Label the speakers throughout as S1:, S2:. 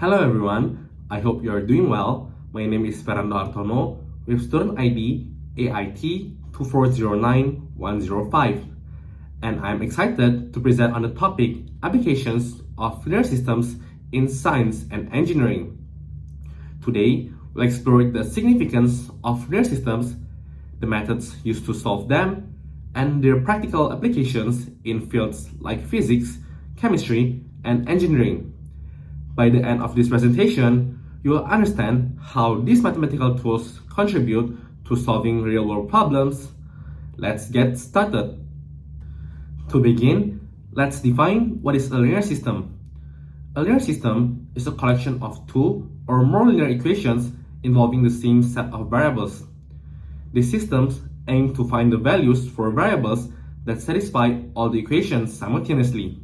S1: Hello everyone, I hope you are doing well. My name is Fernando Hartono with student ID AIT2409105, and I'm excited to present on the topic Applications of Linear Systems in Science and Engineering. Today, we'll explore the significance of linear systems, the methods used to solve them, and their practical applications in fields like physics, chemistry, and engineering. By the end of this presentation, you will understand how these mathematical tools contribute to solving real-world problems. Let's get started. To begin, let's define what is a linear system. A linear system is a collection of two or more linear equations involving the same set of variables. These systems aim to find the values for variables that satisfy all the equations simultaneously.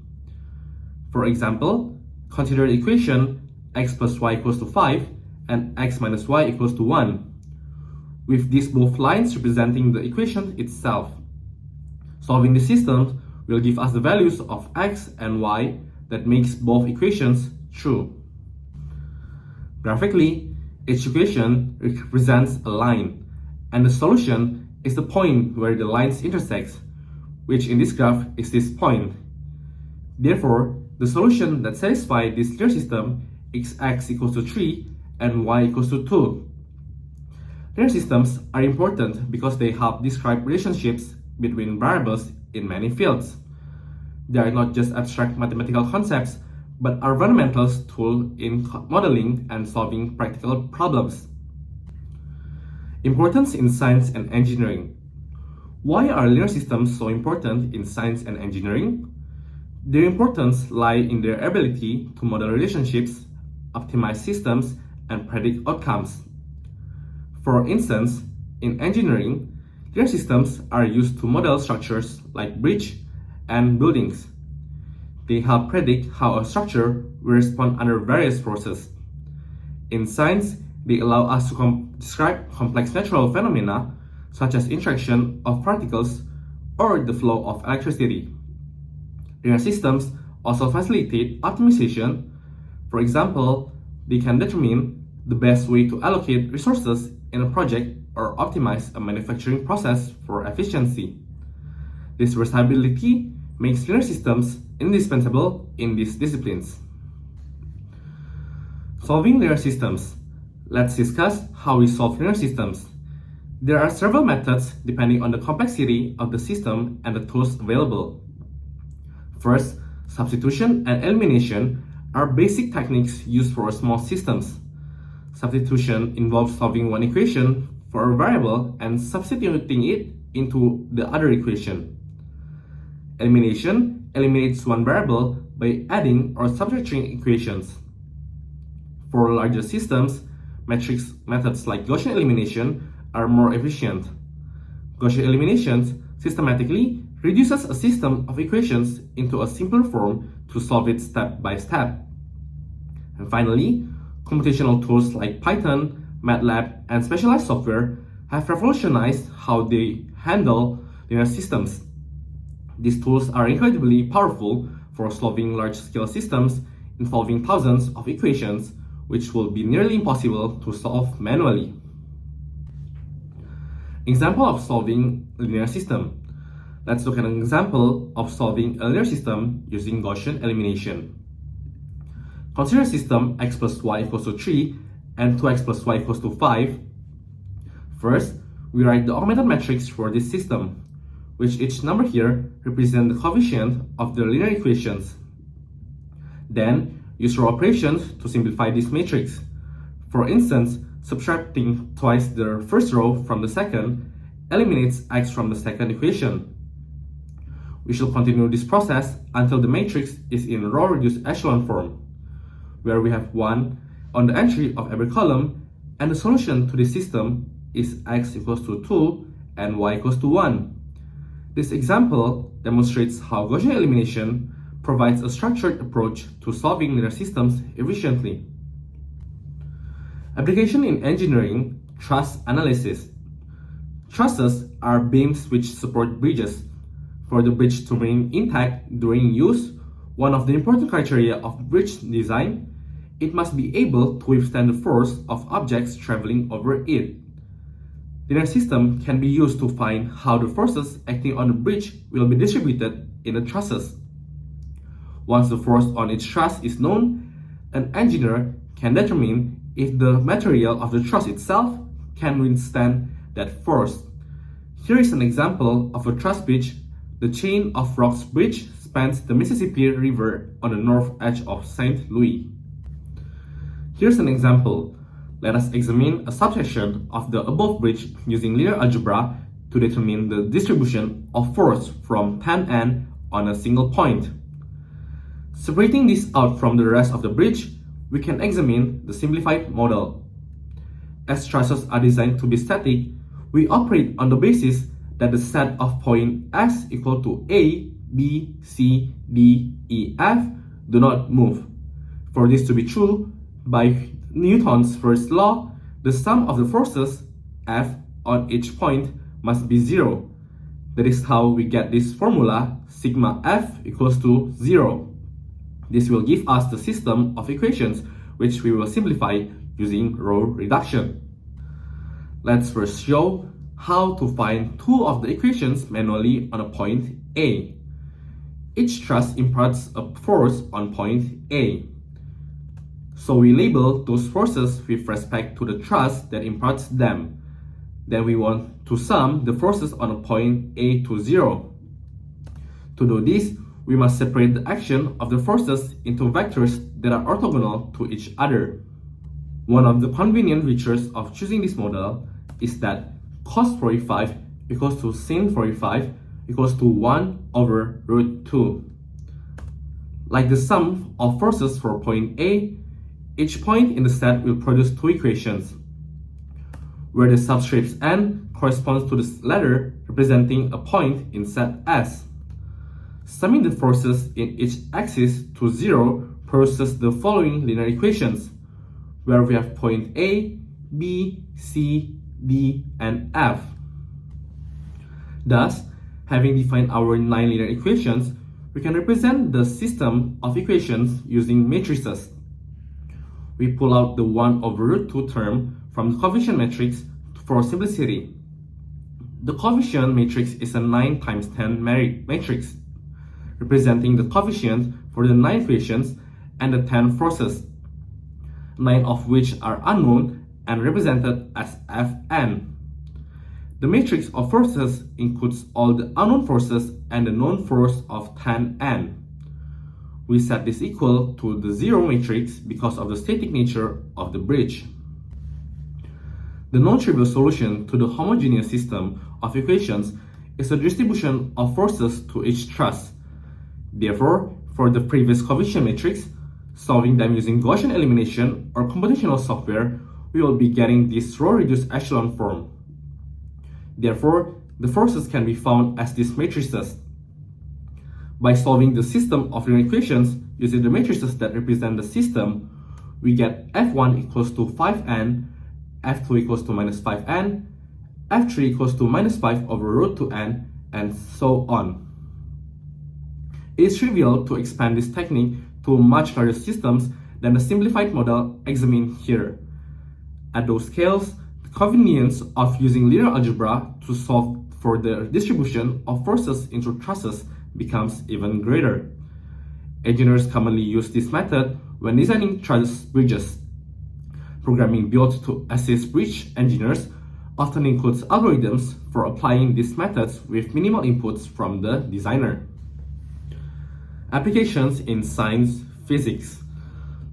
S1: For example, consider the equation x plus y equals to 5 and x minus y equals to 1, with these both lines representing the equation itself. Solving the system will give us the values of x and y that makes both equations true. Graphically, each equation represents a line, and the solution is the point where the lines intersect, which in this graph is this point. Therefore, the solution that satisfies this linear system is x equals to 3 and y equals to 2. Linear systems are important because they help describe relationships between variables in many fields. They are not just abstract mathematical concepts, but are fundamental tools in modeling and solving practical problems. Importance in science and engineering. Why are linear systems so important in science and engineering? Their importance lies in their ability to model relationships, optimize systems, and predict outcomes. For instance, in engineering, linear systems are used to model structures like bridges and buildings. They help predict how a structure will respond under various forces. In science, they allow us to describe complex natural phenomena such as interaction of particles or the flow of electricity. Linear systems also facilitate optimization. For example, they can determine the best way to allocate resources in a project or optimize a manufacturing process for efficiency. This versatility makes linear systems indispensable in these disciplines. Solving linear systems. Let's discuss how we solve linear systems. There are several methods depending on the complexity of the system and the tools available. First, substitution and elimination are basic techniques used for small systems. Substitution involves solving one equation for a variable and substituting it into the other equation. Elimination eliminates one variable by adding or subtracting equations. For larger systems, matrix methods like Gaussian elimination are more efficient. Gaussian elimination systematically reduces a system of equations into a simpler form to solve it step by step. And finally, computational tools like Python, MATLAB, and specialized software have revolutionized how they handle linear systems. These tools are incredibly powerful for solving large-scale systems involving thousands of equations, which will be nearly impossible to solve manually. Example of solving a linear system. Let's look at an example of solving a linear system using Gaussian elimination. Consider a system x plus y equals to 3 and 2x plus y equals to 5. First, we write the augmented matrix for this system, which each number here represents the coefficient of the linear equations. Then, use row operations to simplify this matrix. For instance, subtracting twice the first row from the second eliminates x from the second equation. We shall continue this process until the matrix is in row-reduced echelon form, where we have 1 on the entry of every column, and the solution to this system is x equals to 2 and y equals to 1. This example demonstrates how Gaussian elimination provides a structured approach to solving linear systems efficiently. Application in engineering, truss analysis. Trusses are beams which support bridges. For the bridge to remain intact during use, one of the important criteria of bridge design it must be able to withstand the force of objects traveling over it. Linear system can be used to find how the forces acting on the bridge will be distributed in the trusses. Once the force on each truss is known, an engineer can determine if the material of the truss itself can withstand that force. Here is an example of a truss bridge. The chain of rocks bridge spans the Mississippi River on the north edge of St. Louis. Here's an example. Let us examine a subsection of the above bridge using linear algebra to determine the distribution of force from tan n on a single point. Separating this out from the rest of the bridge, we can examine the simplified model. As trusses are designed to be static, we operate on the basis that the set of points S equal to A, B, C, D, E, F do not move. For this to be true, by Newton's first law, the sum of the forces F on each point must be 0. That is how we get this formula sigma F equals to 0. This will give us the system of equations which we will simplify using row reduction. Let's first show how to find two of the equations manually on a point A. Each truss imparts a force on point A. So we label those forces with respect to the truss that imparts them. Then we want to sum the forces on a point A to 0. To do this, we must separate the action of the forces into vectors that are orthogonal to each other. One of the convenient features of choosing this model is that cos 45 equals to sin 45 equals to 1 over root 2. Like the sum of forces for point A, each point in the set will produce two equations, where the subscript n corresponds to the letter representing a point in set S. Summing the forces in each axis to 0 produces the following linear equations, where we have point A, B, C, D, and F. Thus, having defined our 9 linear equations, we can represent the system of equations using matrices. We pull out the 1 over root 2 term from the coefficient matrix for simplicity. The coefficient matrix is a 9 times 10 matrix, representing the coefficient for the 9 equations and the 10 forces, 9 of which are unknown and represented as Fn. The matrix of forces includes all the unknown forces and the known force of tan n. We set this equal to the 0 matrix because of the static nature of the bridge. The non-trivial solution to the homogeneous system of equations is a distribution of forces to each truss. Therefore, for the previous coefficient matrix, solving them using Gaussian elimination or computational software, we will be getting this row-reduced echelon form. Therefore, the forces can be found as these matrices. By solving the system of linear equations using the matrices that represent the system, we get F1 equals to 5n, F2 equals to minus 5n, F3 equals to minus 5 over root 2n, and so on. It is trivial to expand this technique to much larger systems than the simplified model examined here. At those scales, the convenience of using linear algebra to solve for the distribution of forces into trusses becomes even greater. Engineers commonly use this method when designing truss bridges. Programming built to assist bridge engineers often includes algorithms for applying these methods with minimal inputs from the designer. Applications in science, physics.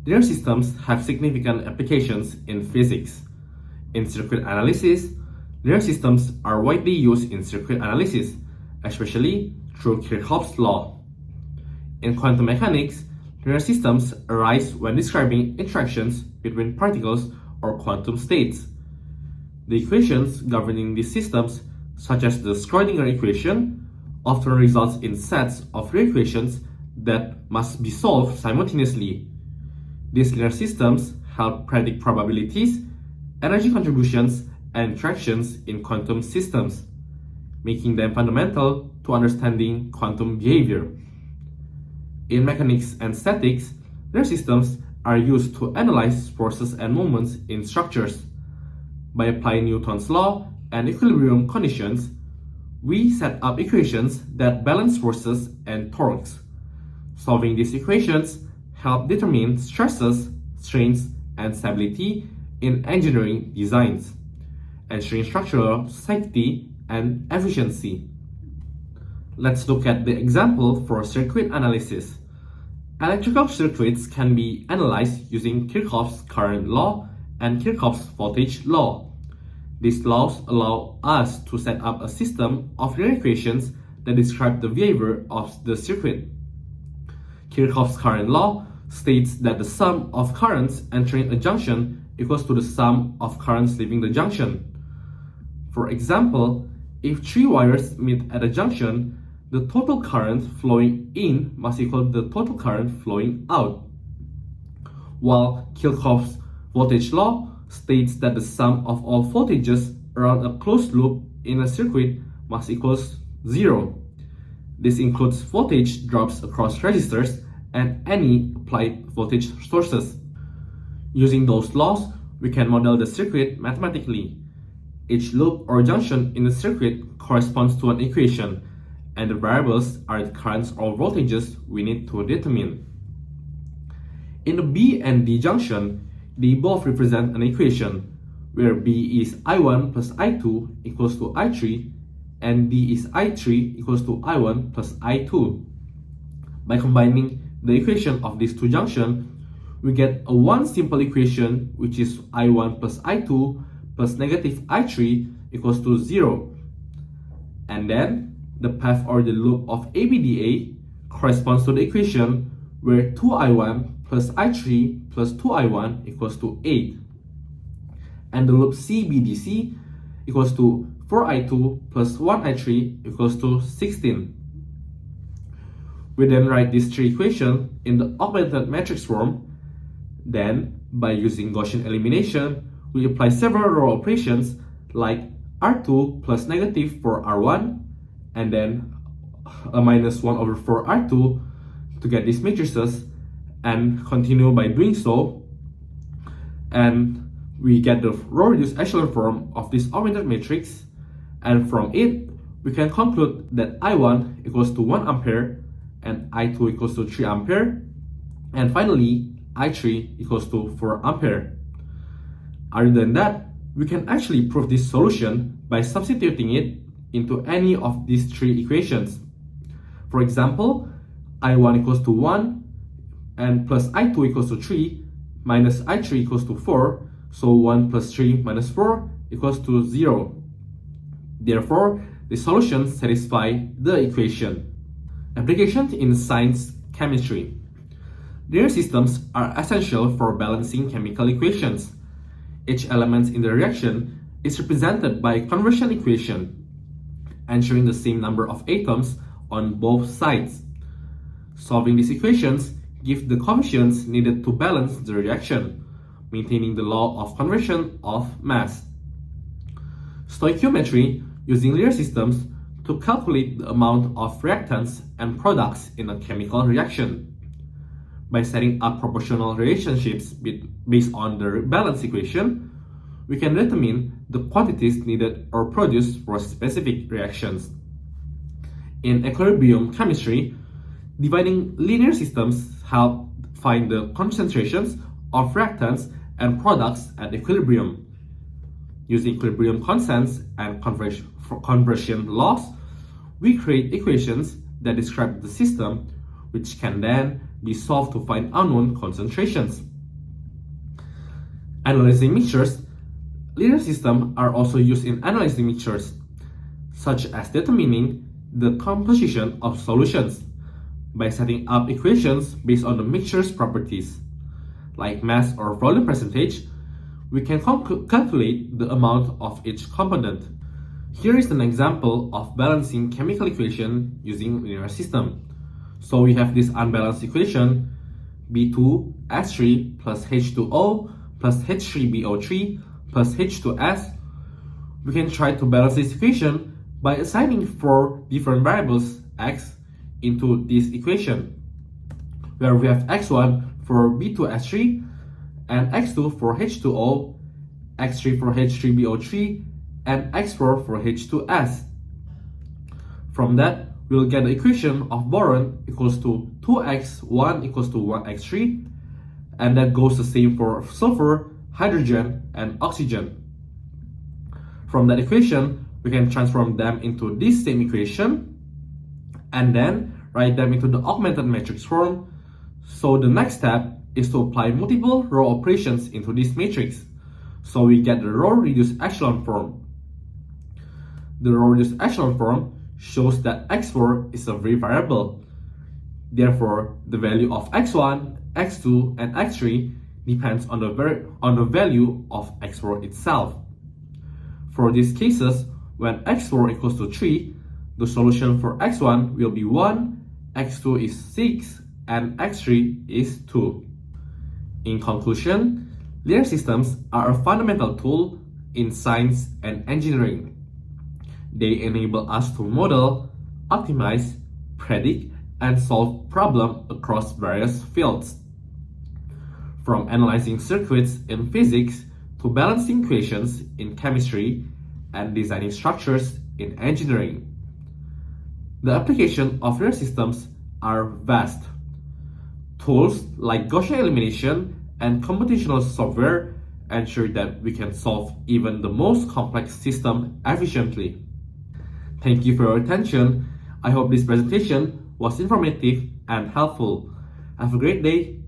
S1: Linear systems have significant applications in physics. In circuit analysis, linear systems are widely used in circuit analysis, especially through Kirchhoff's law. In quantum mechanics, linear systems arise when describing interactions between particles or quantum states. The equations governing these systems, such as the Schrödinger equation, often results in sets of real equations that must be solved simultaneously. These linear systems help predict probabilities, energy contributions, and interactions in quantum systems, making them fundamental to understanding quantum behavior. In mechanics and statics, linear systems are used to analyze forces and moments in structures. By applying Newton's law and equilibrium conditions, we set up equations that balance forces and torques. Solving these equations help determine stresses, strains, and stability in engineering designs, ensuring structural safety and efficiency. Let's look at the example for circuit analysis. Electrical circuits can be analyzed using Kirchhoff's current law and Kirchhoff's voltage law. These laws allow us to set up a system of linear equations that describe the behavior of the circuit. Kirchhoff's current law states that the sum of currents entering a junction equals to the sum of currents leaving the junction. For example, if three wires meet at a junction, the total current flowing in must equal the total current flowing out. While Kirchhoff's voltage law states that the sum of all voltages around a closed loop in a circuit must equal 0. This includes voltage drops across resistors and any applied voltage sources. Using those laws, we can model the circuit mathematically. Each loop or junction in the circuit corresponds to an equation, and the variables are the currents or voltages we need to determine. In the B and D junction, they both represent an equation, where B is I1 plus I2 equals to I3, and D is I3 equals to I1 plus I2. By combining the equation of these two junctions, we get a one simple equation, which is I1 plus I2 plus negative I3 equals to 0. And then, the path or the loop of ABDA corresponds to the equation where 2I1 plus I3 plus 2I1 equals to 8. And the loop CBDC equals to 4I2 plus 1I3 equals to 16. We then write these three equations in the augmented matrix form. Then, by using Gaussian elimination, we apply several row operations like R2 plus negative for R1, and then a minus 1 over 4 R2 to get these matrices, and continue by doing so, and we get the row reduced echelon form of this augmented matrix, and from it we can conclude that I1 equals to 1 ampere and I2 equals to 3 ampere, and finally I3 equals to 4 ampere. Other than that, we can actually prove this solution by substituting it into any of these three equations. For example, I1 equals to 1 and plus I2 equals to 3 minus I3 equals to 4, so 1 plus 3 minus 4 equals to 0. Therefore, the solutions satisfy the equation. Applications in science chemistry. Linear systems are essential for balancing chemical equations. Each element in the reaction is represented by a conversion equation, ensuring the same number of atoms on both sides. Solving these equations gives the coefficients needed to balance the reaction, maintaining the law of conversion of mass. Stoichiometry using linear systems to calculate the amount of reactants and products in a chemical reaction. By setting up proportional relationships based on the balance equation, we can determine the quantities needed or produced for specific reactions. In equilibrium chemistry, dividing linear systems help find the concentrations of reactants and products at equilibrium. Using equilibrium constants and conversion laws, we create equations that describe the system, which can then be solved to find unknown concentrations. Analyzing mixtures. Linear systems are also used in analyzing mixtures, such as determining the composition of solutions by setting up equations based on the mixture's properties. Like mass or volume percentage, we can calculate the amount of each component. Here is an example of balancing chemical equation using linear system. So we have this unbalanced equation B2S3 plus H2O plus H3BO3 plus H2S. We can try to balance this equation by assigning 4 different variables x into this equation, where we have x1 for B2S3, and X2 for H2O, X3 for H3BO3, and X4 for H2S. From that, we'll get the equation of boron equals to 2x1 equals to 1x3, and that goes the same for sulfur, hydrogen, and oxygen. From that equation, we can transform them into this same equation, and then write them into the augmented matrix form. So the next step is to apply multiple row operations into this matrix. So we get the row reduced echelon form. The row reduced echelon form shows that x4 is a free variable. Therefore, the value of x1, x2, and x3 depends on the value of x4 itself. For these cases, when x4 equals to 3, the solution for x1 will be 1, x2 is 6, and x3 is 2. In conclusion, linear systems are a fundamental tool in science and engineering. They enable us to model, optimize, predict, and solve problems across various fields. From analyzing circuits in physics to balancing equations in chemistry and designing structures in engineering. The application of linear systems are vast. Tools like Gaussian elimination and computational software ensure that we can solve even the most complex system efficiently. Thank you for your attention. I hope this presentation was informative and helpful. Have a great day.